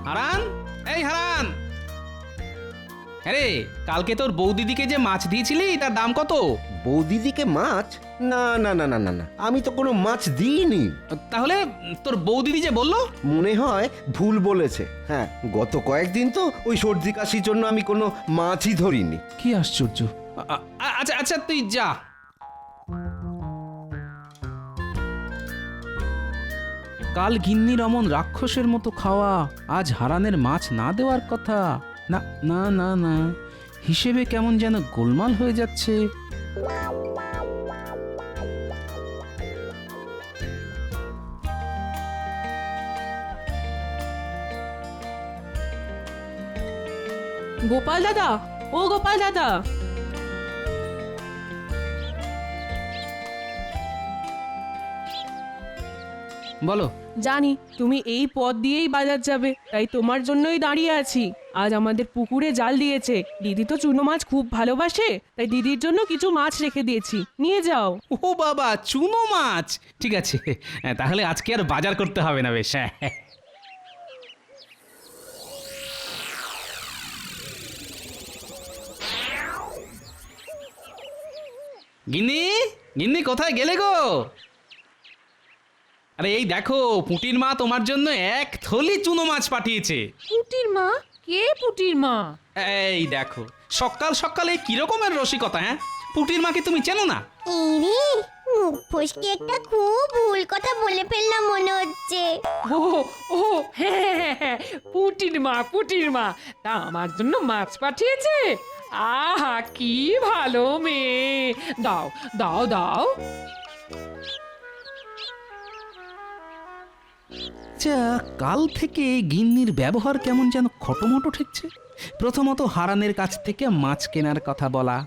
হারান, এই হারান। আরে, কালকে তোর বৌদিদিকে যে মাছ দিয়েছিলি তার দাম কত? বৌদিদিকে মাছ? না না না না না না, আমি তো কোনো মাছ দিইনি। তাহলে তোর বৌদিদি যে বললো? মনে হয় ভুল বলেছে। হ্যাঁ, গত কয়েকদিন তো ওই সর্দি কাশির জন্য আমি কোনো মাছই ধরিনি। কি আশ্চর্য। আচ্ছা আচ্ছা, তুই যা। কাল গিন্নির অমন রাক্ষসের মতো খাওয়া, আজ হারানের মাছ না দেওয়ার কথা। না না না না, হিসেবে কেমন যেন গোলমাল হয়ে যাচ্ছে। গোপাল দাদা, ও গোপাল দাদা। বলো। জানি তুমি এই পথ দিয়েই বাজার যাবে, তাই তোমার জন্যই দাঁড়িয়ে আছি। আজ আমাদের পুকুরে জাল দিয়েছে, দিদি তো চুনো মাছ খুব ভালোবাসে, তাই দিদির জন্য কিছু মাছ রেখে দিয়েছি, নিয়ে যাও। ও বাবা, চুনো মাছ! ঠিক আছে, তাহলে আজকে আর বাজার করতে হবে না। বেশ। গিন্নি, গিন্নি কোথায় গেলে গো? আরে এই দেখো, পুটির মা তোমার জন্য 1 থলি চুনো মাছ পাঠিয়েছে। পুটির মা? কে পুটির মা? এই দেখো, সকাল সকালে কি রকমের রসিকতা! হ্যাঁ, পুটির মাকে তুমি চেনো না? এই রে, মুখ ফসকে একটা খুব ভুল কথা বলে ফেললাম মনে হচ্ছে। ও ও হ্যাঁ হ্যাঁ হ্যাঁ, পুটির মা, পুটির মা। তা আমার জন্য মাছ পাঠিয়েছে? আহা, কি ভালো মেয়ে! দাও দাও দাও। আচ্ছা, কাল থেকে গিন্নির ব্যবহার কেমন যেন খটোমটো ঠেকছে। প্রথমত হারানের কাছ থেকে মাছ কেনার কথা বলা,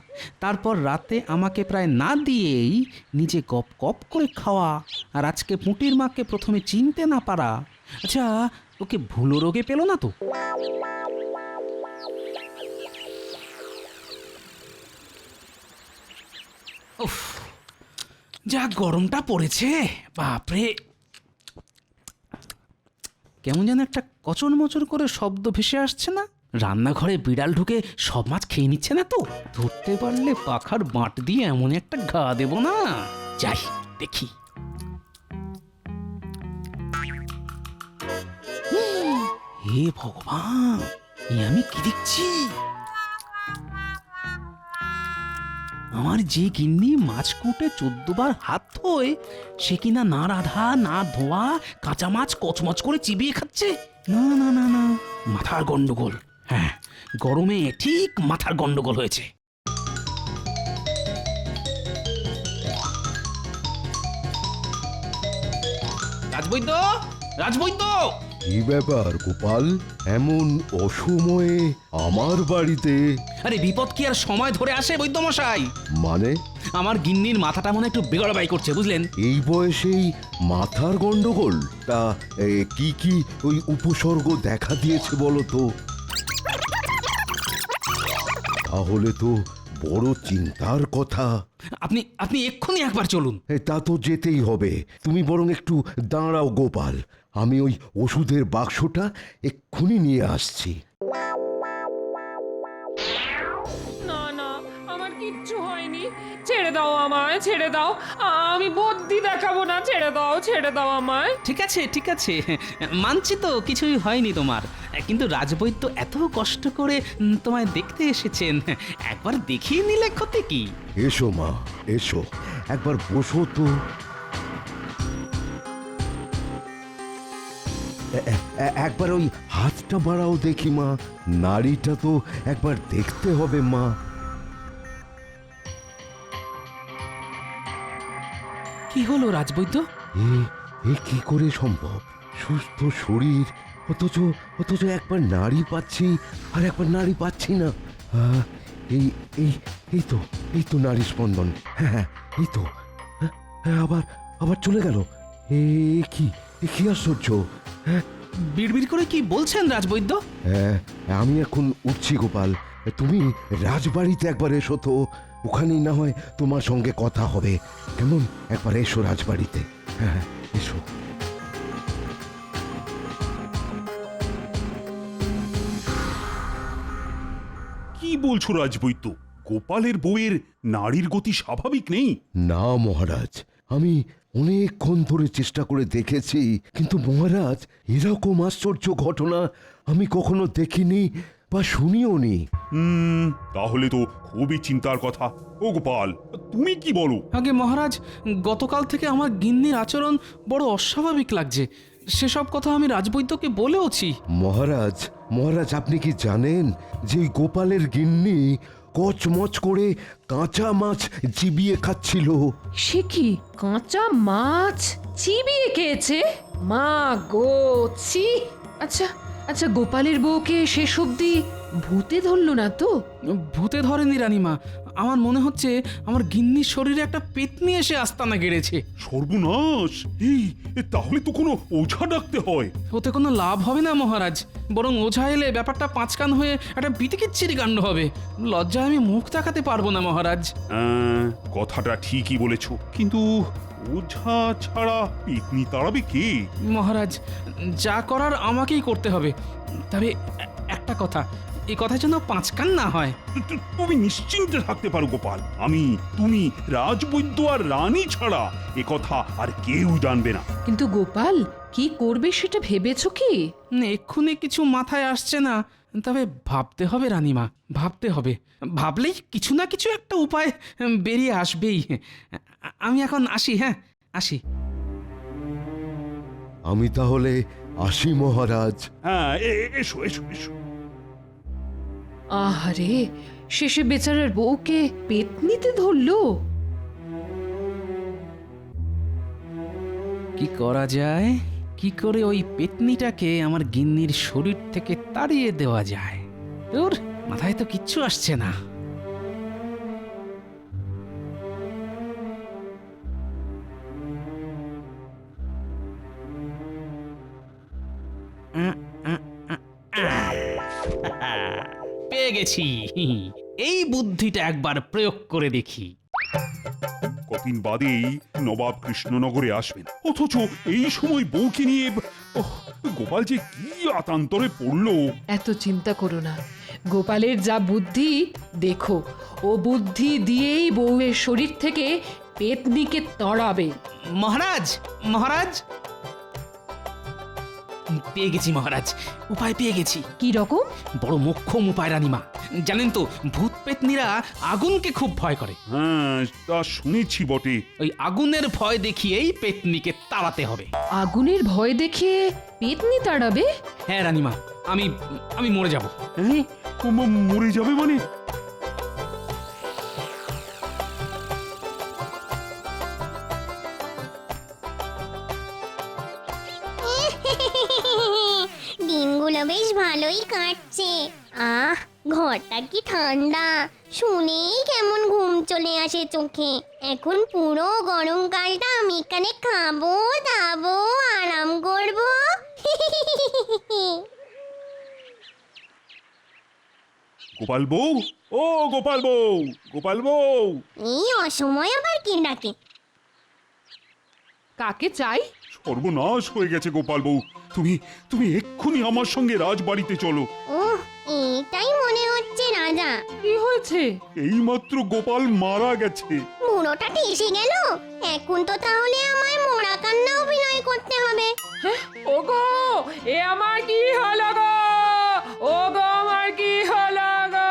তারপর রাতে আমাকে প্রায় না দিয়েই নিজে গপ গপ করে খাওয়া, আর আজকে পুঁটির মাকে প্রথমে চিনতে না পারা। আচ্ছা, ওকে ভুলো রোগে পেল না তো? উফ, যা গরমটা পড়েছে, বাপরে! কেমন যেন একটা কচর মচর করে শব্দ ভেসে আসছে না? রান্নাঘরে বিড়াল ঢুকে সব মাছ খেয়ে নিচ্ছে না তো? ধরতে পারলে পাখার বাঁট দিয়ে এমন একটা ঘা দেব না। যাই দেখি। হে ভগবান, এ আমি কি দেখছি? আমার যে গিন্নি মাছ কুটে 14 বার হাত ধোয়, সে কিনা না রাধা না ধোয়া কাঁচা মাছ কচমচ করে চিবিয়ে খাচ্ছে। না না না না, মাথার গন্ডগোল। হ্যাঁ, গরমে ঠিক মাথার গন্ডগোল হয়েছে। রাজবৈদ্য, রাজবৈদ্য! কি ব্যাপার গোপাল, এমন অসময়ে আমার বাড়িতে? আরে বিপদ কি আর সময় ধরে আসে বৈদ্যমশাই? মানে? আমার গিন্নির মাথাটা মনে একটু বেগড়াবাই করছে, বুঝলেন? এই বয়সেই মাথার গন্ডগোল? তা কি কি ওই উপসর্গ দেখা দিয়েছে বলো তো? তাহলে তো বড় চিন্তার কথা। আপনি আপনি এক্ষুনি একবার চলুন। তা তো যেতেই হবে। তুমি বরং একটু দাঁড়াও গোপাল, আমি ওই ওষুধের বাক্সটা এক্ষুনি নিয়ে আসছি। না না, আমার কিচ্ছু হয়নি, ছেড়ে দাও আমায়, ছেড়ে দাও। আমি বুদ্ধি দেখাবো না, ছেড়ে দাও, ছেড়ে দাও আমায়। ঠিক আছে, ঠিক আছে, মানছি তো কিছুই হয়নি তোমার, কিন্তু রাজবৈদ্য এত কষ্ট করে তোমায় দেখতে এসেছেন, একবার দেখিয়ে নিলে ক্ষতি কি? এসো মা, এসো, একবার বসো তো। একবার ওই হাতটা বাড়াও দেখি মা, নাড়িটা তো একবার দেখতে হবে মা। কি হলো রাজবৈদ্য? এ কি করে সম্ভব? সুস্থ শরীর, অথচ অথচ একবার নাড়ি পাচ্ছি আর একবার নাড়ি পাচ্ছি না। এই এই এই তো নাড়ি স্পন্দন। হ্যাঁ, এই তো। হ্যাঁ, আবার আবার চলে গেল। কি আশ্চর্য! বিড়বিড় করে কি বলছেন রাজবৈদ্য? হ্যাঁ, আমি এখন উঠছি গোপাল, তুমি রাজবাড়িতে একবার এসো তো, ওখানেই না হয় তোমার সঙ্গে কথা হবে। কেমন? একবার এসো রাজবাড়িতে। হ্যাঁ, এসো। কি বলছো রাজবৈদ্য? গোপালের বউয়ের নাড়ির গতি স্বাভাবিক নেই? না মহারাজ, আমি অনেকক্ষণ ধরে চেষ্টা করে দেখেছি, কিন্তু মহারাজ এরকম আশ্চর্য ঘটনা আমি কখনো দেখিনি বা শুনিও নি। তাহলে তো খুবই চিন্তার কথা। ও গোপাল, তুমি কি বলো? আগে মহারাজ, গতকাল থেকে আমার গিন্নির আচরণ বড় অস্বাভাবিক লাগছে। সেসব কথা আমি রাজবৈদ্যকে বলেওছি। মহারাজ আপনি কি জানেন যে এই গোপালের গিন্নি কচমচ করে কাঁচা মাছ চিবিয়ে খাচ্ছিল? সে কি, কাঁচা মাছ চিবিয়ে খেয়েছে? মা গো, ছি! আচ্ছা আচ্ছা, গোপালের বউকে শেষ অবধি ভূতে ধরল না তো? ভূতে ধরেনি রানীমা, আমার মনে হচ্ছে আমার গিন্নির শরীরে একটা পেতনি এসে আস্তানা গেড়েছে। সর্বনাশ! এই তাহলে তো কোনো ওঝা ডাকতে হয়। ওতে কোনো লাভ হবে না মহারাজ, বরং ওঝা এলে ব্যাপারটা পাঁচকান হয়ে একটা বিতিকিচ্ছিরি কাণ্ড হবে। লজ্জায় আমি মুখ দেখাতে পারবো না মহারাজ। কথাটা ঠিকই বলেছো, কিন্তু ওঝা ছাড়া পেতনি তাড়াবে কে? মহারাজ, যা করার আমাকেই করতে হবে। তবে একটা কথা, এই কথা যেন পাঁচকান না হয়। তুমি নিশ্চিন্তে থাকতে পারো গোপাল, আমি, তুমি, রাজবৈদ্য আর রানী ছাড়া এ কথা আর কেউ জানবে না। কিন্তু গোপাল কি করবে সেটা ভেবেছো কি? এক্ষুনি কিছু মাথায় আসছে না, তবে ভাবতে হবে রানীমা, ভাবতে হবে। ভাবলেই কিছু না কিছু একটা উপায় বেরিয়ে আসবেই। আমি এখন আসি। হ্যাঁ, আসি। আমি তাহলে আসি মহারাজ। হ্যাঁ, এসো এসো এসো। আহারে, শেষে বেচারার বউকে পেতনিতে ধরলো। কি করা যায়? কি করে ওই পেতনিটাকে আমার গিন্নির শরীর থেকে তাড়িয়ে দেওয়া যায়? তোর মাথায় তো কিচ্ছু আসছে না। পেয়ে গেছি। এই বুদ্ধিটা একবার প্রয়োগ করে দেখি। কদিন বাদেই নবাব কৃষ্ণনগরে আসবেন, অথচ এই সময় বউকে নিয়ে ওহ, গোপাল যে কি আতান্তরে পড়লো। এত চিন্তা করো না, গোপালের যা বুদ্ধি দেখো, ও বুদ্ধি দিয়েই বউয়ের শরীর থেকে পেতনিকে তাড়াবে। মহারাজ, মহারাজ, পেয়ে গেছি মহারাজ, উপায় পেয়ে গেছি। কি রকম? বড় মোক্ষম উপায় রানীমা। জানেন তো ভূত পেতনিরা আগুনকে খুব ভয় করে। হ্যাঁ, তা শুনেছি বটে। ওই আগুনের ভয় দেখিয়েই পেতনিকে তাড়াতে হবে। আগুনের ভয় দেখিয়ে পেতনি তাড়াবে? হ্যাঁ রানীমা, আমি আমি মরে যাব। হ্যাঁ, ও মরে যাবে মানে? দিনগুলো বেশ ভালোই কাটছে। আহ, ঘরটা কি ঠান্ডা, শুনেই কেমন ঘুম চলে আসে চোখে। এখন পুরো গরমকালটা আমি এখানে খাবো দাবো আরাম করবো। গোপাল বউ, ও গোপাল বউ, গোপাল বউ। এই অসময় আবার কে ডাকে? কাকে চাই? সর্বনাশ হয়ে গেছে গোপাল বউ, তুমি তুমি এক্ষুনি আমার সঙ্গে রাজবাড়িতে চলো। ওহ, এটাই মনে হচ্ছে রাজা। কি হয়েছে? এইমাত্র গোপাল মারা গেছে। বুড়োটা এসে গেল, এখন তো তাহলে আমায় মোড়া কান্না অভিনয় করতে হবে। ওগো, এ আমার কি হলো গো? ওগো, আমার কি হলো গো?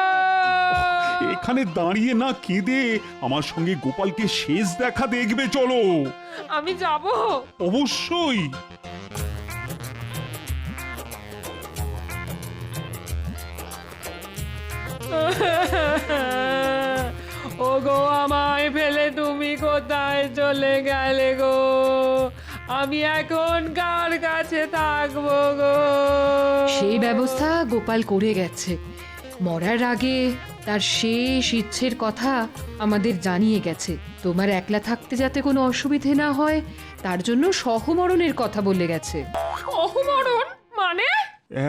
এখানে দাঁড়িয়ে না কেঁদে আমার সঙ্গে গোপালকে শেষ দেখা দেখবে চলো। আমি যাব। অবশ্যই। ওগো, আমায় ফেলে তুমি কোথায় চলে গেলে গো? আমি এখন কার কাছে থাকবো গো? সেই ব্যবস্থা গোপাল করে গেছে। মরার আগে তার শেষ ইচ্ছের কথা আমাদের জানিয়ে গেছে। তোমার একলা থাকতে যাতে কোনো অসুবিধে না হয় তার জন্য সহমরণের কথা বলে গেছে। সহমরণ মানে?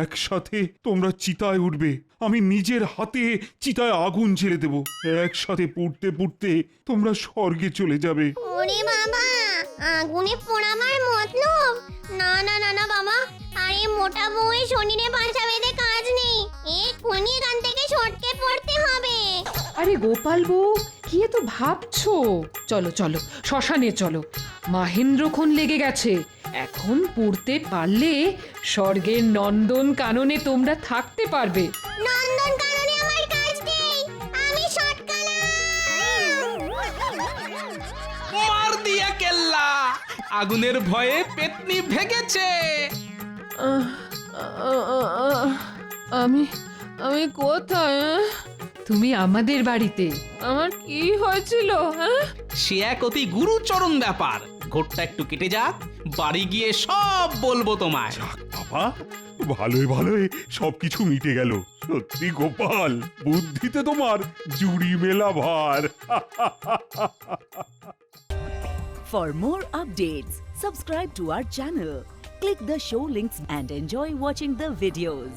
একসাথে তোমরা চিতায় উঠবে, আমি নিজের হাতে চিতায় আগুন ছেড়ে দেব। একসাথে পুড়তে পুড়তে তোমরা স্বর্গে চলে যাবে। ওরে বাবা, আগুনে পোড়াবার মতলব? না না না না বাবা, আরে মোটা বউয়ের শরীরে বাসা বেঁধে কাজ নেই, এক্ষুনি এখান থেকে সটকে পড়তে হবে। আরে গোপাল বউ, কি এত ভাবছো? চলো চলো, শ্মশানে চলো। মাহেন্দ্রক্ষণ লেগে গেছে। এখন পড়তে পারলে স্বর্গের নন্দন কাননে তোমরা থাকতে পারবে। নন্দন কাননে আমার কাজ নেই, আমি সটকালাম। মার দিয়া কেল্লা, আগুনের ভয়ে পেতনি ভেগেছে। আমি আমি কোথায়? তুমি আমাদের বাড়িতে। আমার কি হয়েছিল? সে এক অতি গুরুচরণ ব্যাপার। ঘোরটা একটু কেটে যাক, বাড়ি গিয়ে সব বলবো তোমায়। বাবা, ভালোই ভালোই সবকিছু মিটে গেল। সত্যি গোপাল, বুদ্ধিতে তোমার জুড়ি মেলা ভার। For more updates, subscribe to our channel, click the show links and enjoy watching the videos.